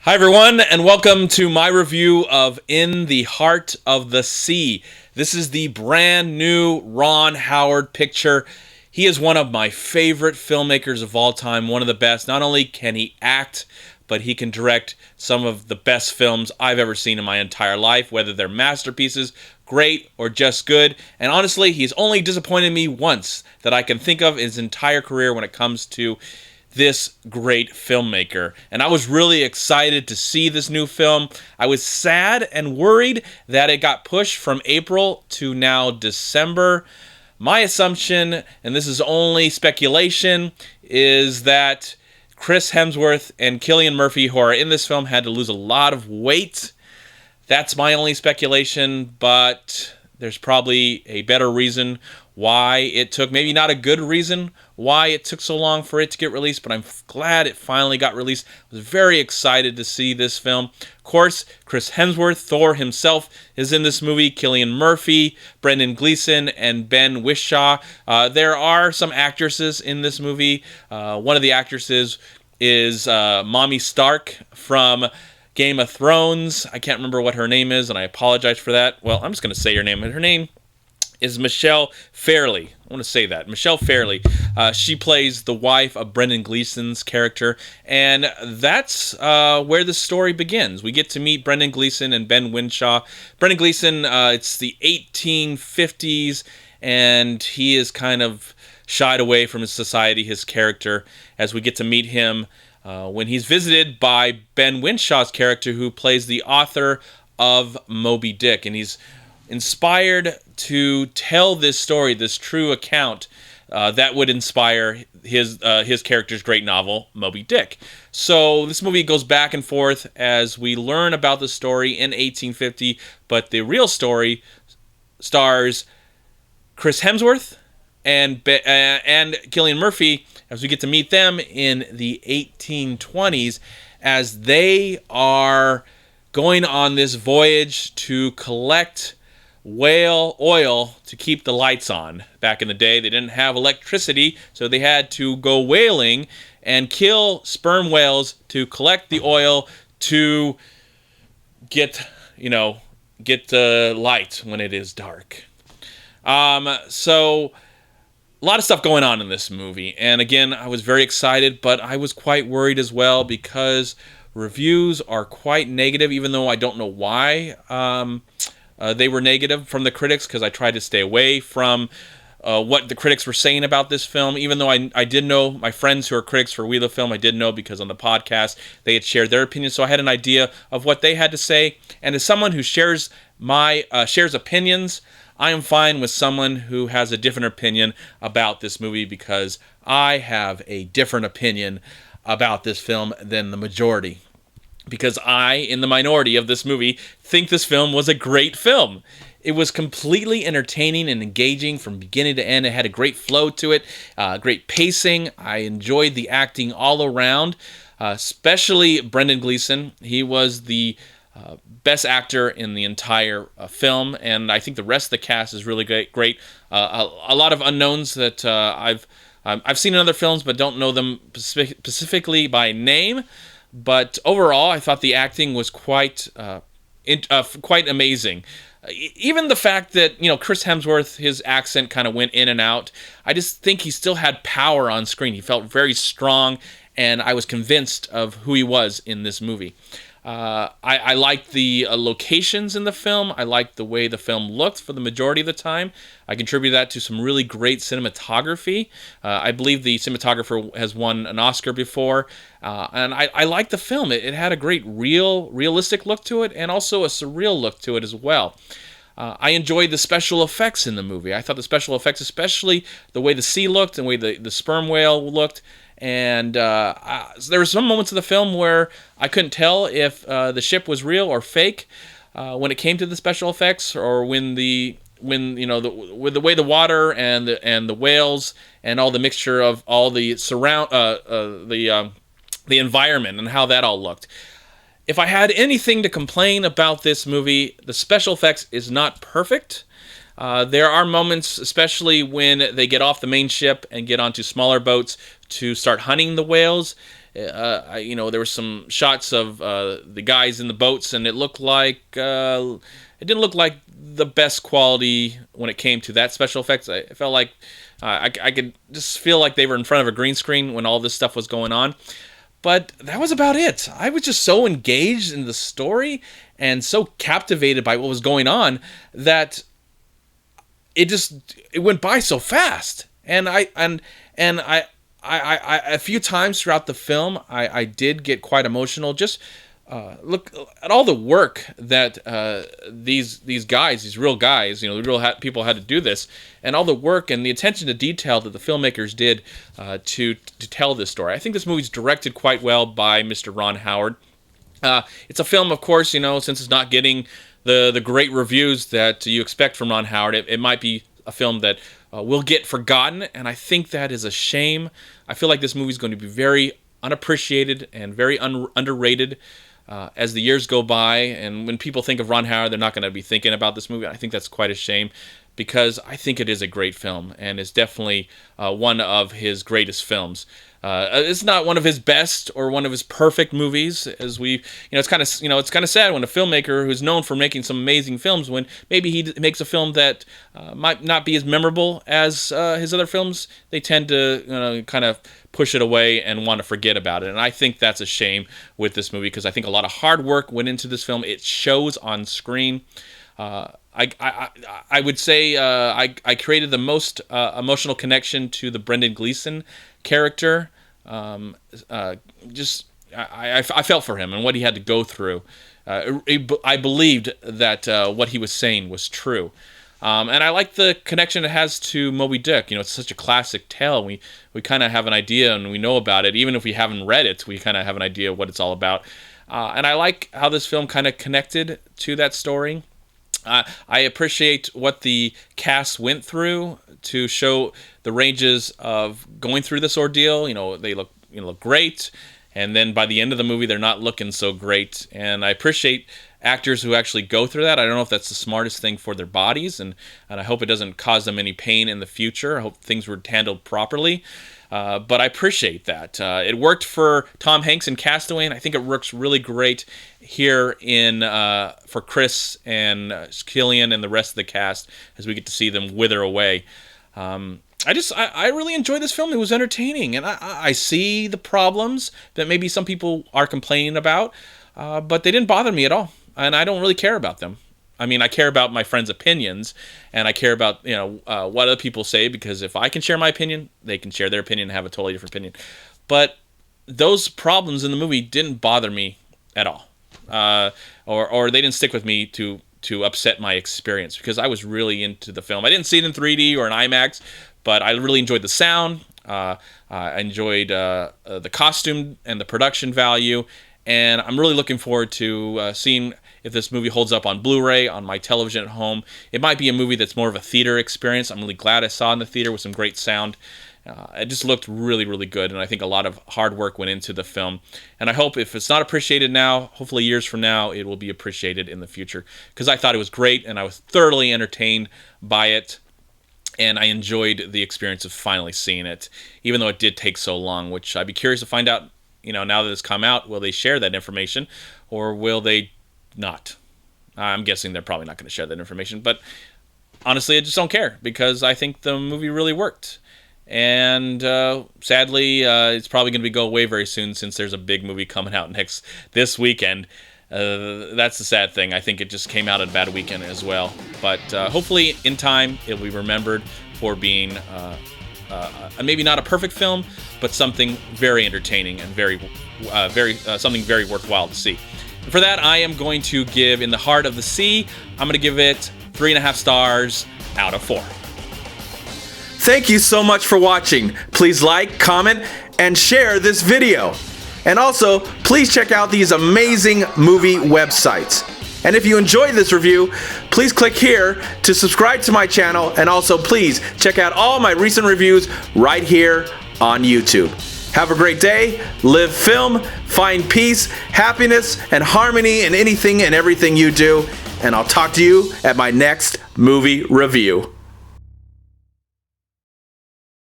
Hi, everyone, and welcome to my review of In the Heart of the Sea. This is the brand new Ron Howard picture. He is one of my favorite filmmakers of all time, one of the best. Not only can he act, but he can direct some of the best films I've ever seen in my entire life, whether they're masterpieces, great, or just good. And honestly, he's only disappointed me once that I can think of in his entire career when it comes to this great filmmaker. And I was really excited to see this new film. I was sad and worried that it got pushed from April to now December. My assumption, and this is only speculation, is that Chris Hemsworth and Cillian Murphy, who are in this film, had to lose a lot of weight. That's my only speculation, but there's probably a better reason why it took, maybe not a good reason why it took so long for it to get released, but I'm glad it finally got released. I was very excited to see this film. Of course, Chris Hemsworth, Thor himself, is in this movie. Cillian Murphy, Brendan Gleeson, and Ben Whishaw. There are some actresses in this movie. One of the actresses is Mommy Stark from Game of Thrones. I can't remember what her name is, and I apologize for that. Well, I'm just going to say her name. Her name is Michelle Fairley. I want to say that. Michelle Fairley. She plays the wife of Brendan Gleeson's character, and that's where the story begins. We get to meet Brendan Gleeson and Ben Whishaw. Brendan Gleeson, it's the 1850s, and he is kind of shied away from his society, his character, as we get to meet him when he's visited by Ben Winshaw's character, who plays the author of Moby Dick, and he's inspired to tell this story, this true account that would inspire his character's great novel, Moby Dick. So this movie goes back and forth as we learn about the story in 1850, but the real story stars Chris Hemsworth and Cillian Murphy as we get to meet them in the 1820s as they are going on this voyage to collect whale oil to keep the lights on. Back in the day, they didn't have electricity, so they had to go whaling and kill sperm whales to collect the oil to get the light when it is dark. So a lot of stuff going on in this movie, and again, I was very excited, but I was quite worried as well because reviews are quite negative, even though I don't know why they were negative from the critics, because I tried to stay away from what the critics were saying about this film, even though I did know my friends who are critics for We Love Film. I did know because on the podcast they had shared their opinions, so I had an idea of what they had to say. And as someone who shares opinions, I am fine with someone who has a different opinion about this movie, because I have a different opinion about this film than the majority. Because I, in the minority of this movie, think this film was a great film. It was completely entertaining and engaging from beginning to end. It had a great flow to it, great pacing. I enjoyed the acting all around, especially Brendan Gleeson. He was the best actor in the entire film, and I think the rest of the cast is really great. A lot of unknowns that I've seen in other films, but don't know them specifically by name. But overall, I thought the acting was quite amazing. Even the fact that, Chris Hemsworth, his accent kind of went in and out, I just think he still had power on screen. He felt very strong, and I was convinced of who he was in this movie. I liked the locations in the film. I liked the way the film looked for the majority of the time. I contribute that to some really great cinematography. I believe the cinematographer has won an Oscar before. And I liked the film. It had a great realistic look to it, and also a surreal look to it as well. I enjoyed the special effects in the movie. I thought the special effects, especially the way the sea looked and the way the sperm whale looked, and there were some moments of the film where I couldn't tell if the ship was real or fake when it came to the special effects, or with the way the water and the whales and all the mixture of all the the environment and how that all looked. If I had anything to complain about this movie, the special effects is not perfect. There are moments, especially when they get off the main ship and get onto smaller boats to start hunting the whales. There were some shots of the guys in the boats, and it didn't look like the best quality when it came to that special effects. I felt like I could just feel like they were in front of a green screen when all this stuff was going on. But that was about it. I was just so engaged in the story and so captivated by what was going on that it went by so fast. And I a few times throughout the film, I did get quite emotional. Just look at all the work that these guys, these real guys, the real people had to do this, and all the work and the attention to detail that the filmmakers did to tell this story. I think this movie's directed quite well by Mr. Ron Howard. It's a film, of course, since it's not getting the great reviews that you expect from Ron Howard, it might be a film that will get forgotten, and I think that is a shame. I feel like this movie's going to be very unappreciated and very underrated as the years go by, and when people think of Ron Howard, they're not going to be thinking about this movie. I think that's quite a shame, because I think it is a great film, and it's definitely one of his greatest films. It's not one of his best or one of his perfect movies, as it's kind of sad when a filmmaker who's known for making some amazing films, when maybe he makes a film that might not be as memorable as his other films, they tend to kind of push it away and want to forget about it. And I think that's a shame with this movie, because I think a lot of hard work went into this film. It shows on screen. I would say I created the most emotional connection to the Brendan Gleeson character. I felt for him and what he had to go through. I believed that what he was saying was true. And I like the connection it has to Moby Dick. It's such a classic tale. We kind of have an idea and we know about it. Even if we haven't read it, we kind of have an idea of what it's all about. And I like how this film kind of connected to that story. I appreciate what the cast went through to show the ranges of going through this ordeal. They look great, and then by the end of the movie, they're not looking so great. And I appreciate actors who actually go through that. I don't know if that's the smartest thing for their bodies, and I hope it doesn't cause them any pain in the future. I hope things were handled properly. But I appreciate that. It worked for Tom Hanks in Castaway, and I think it works really great here for Chris and Killian and the rest of the cast as we get to see them wither away. I really enjoyed this film. It was entertaining, and I see the problems that maybe some people are complaining about, but they didn't bother me at all, and I don't really care about them. I mean, I care about my friends' opinions, and I care about what other people say, because if I can share my opinion, they can share their opinion and have a totally different opinion. But those problems in the movie didn't bother me at all, or they didn't stick with me to upset my experience, because I was really into the film. I didn't see it in 3D or in IMAX, but I really enjoyed the sound. I enjoyed the costume and the production value, and I'm really looking forward to seeing if this movie holds up on Blu-ray, on my television at home. It might be a movie that's more of a theater experience. I'm really glad I saw it in the theater with some great sound. It just looked really, really good, and I think a lot of hard work went into the film. And I hope if it's not appreciated now, hopefully years from now, it will be appreciated in the future, because I thought it was great, and I was thoroughly entertained by it, and I enjoyed the experience of finally seeing it, even though it did take so long, which I'd be curious to find out, now that it's come out, will they share that information, or will they not? I'm guessing they're probably not going to share that information, but honestly, I just don't care, because I think the movie really worked. And sadly, it's probably going to go away very soon, since there's a big movie coming out this weekend. That's the sad thing. I think it just came out at a bad weekend as well. But hopefully, in time, it'll be remembered for being maybe not a perfect film, but something very entertaining and something very worthwhile to see. And for that, I am going to give In the Heart of the Sea, I'm going to give it 3.5 stars out of 4. Thank you so much for watching. Please like, comment, and share this video. And also, please check out these amazing movie websites. And if you enjoyed this review, please click here to subscribe to my channel, and also please check out all my recent reviews right here on YouTube. Have a great day, live film, find peace, happiness, and harmony in anything and everything you do, and I'll talk to you at my next movie review.